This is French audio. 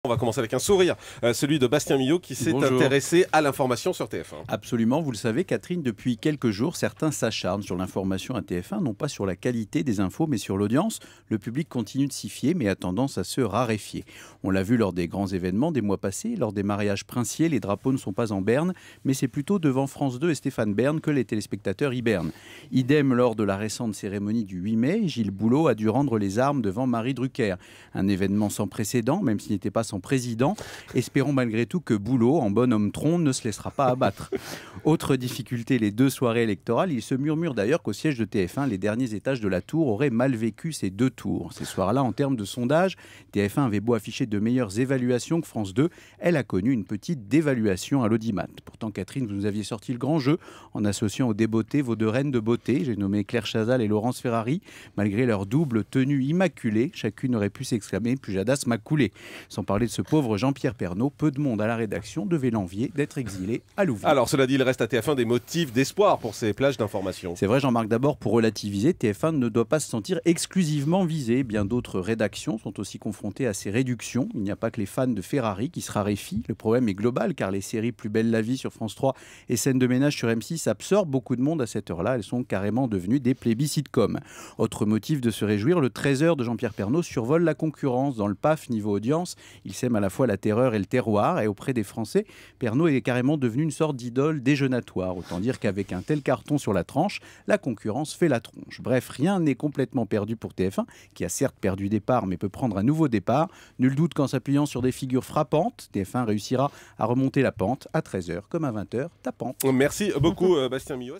On va commencer avec un sourire, celui de Bastien Millot qui s'est intéressé à l'information sur TF1. Absolument, vous le savez Catherine, depuis quelques jours, certains s'acharnent sur l'information à TF1, non pas sur la qualité des infos, mais sur l'audience. Le public continue de s'y fier, mais a tendance à se raréfier. On l'a vu lors des grands événements des mois passés, lors des mariages princiers, les drapeaux ne sont pas en berne, mais c'est plutôt devant France 2 et Stéphane Bern que les téléspectateurs hibernent. Idem lors de la récente cérémonie du 8 mai, Gilles Boulot a dû rendre les armes devant Marie Drucker. Un événement sans précédent, même s'il n'était pas son président. Espérons malgré tout que Boulot, en bon homme tronc, ne se laissera pas abattre. Autre difficulté, les deux soirées électorales. Il se murmure d'ailleurs qu'au siège de TF1, les derniers étages de la tour auraient mal vécu ces deux tours. Ces soirs-là, en termes de sondage, TF1 avait beau afficher de meilleures évaluations que France 2, elle a connu une petite dévaluation à l'audimat. Pourtant, Catherine, vous nous aviez sorti le grand jeu en associant aux débeautés vos deux reines de beauté. J'ai nommé Claire Chazal et Laurence Ferrari. Malgré leur double tenue immaculée, chacune aurait pu s'exclamer « Pujadas m'a coulé ». Sans parler de ce pauvre Jean-Pierre Pernaut, peu de monde à la rédaction devait l'envier d'être exilé à Louvain. Alors cela dit, il reste à TF1 des motifs d'espoir pour ces plages d'information. C'est vrai Jean-Marc, d'abord pour relativiser, TF1 ne doit pas se sentir exclusivement visé. Bien d'autres rédactions sont aussi confrontées à ces réductions. Il n'y a pas que les fans de Ferrari qui se raréfient. Le problème est global car les séries Plus belle la vie sur France 3 et Scène de ménage sur M6 absorbent beaucoup de monde à cette heure-là. Elles sont carrément devenues des plébiscitcoms. Autre motif de se réjouir, le 13h de Jean-Pierre Pernaut survole la concurrence. Dans le PAF niveau audience, il sème à la fois la terreur et le terroir, et auprès des Français, Pernaut est carrément devenu une sorte d'idole déjeunatoire. Autant dire qu'avec un tel carton sur la tranche, la concurrence fait la tronche. Bref, rien n'est complètement perdu pour TF1, qui a certes perdu des parts, mais peut prendre un nouveau départ. Nul doute qu'en s'appuyant sur des figures frappantes, TF1 réussira à remonter la pente à 13h comme à 20h tapante. Merci beaucoup Bastien Millot.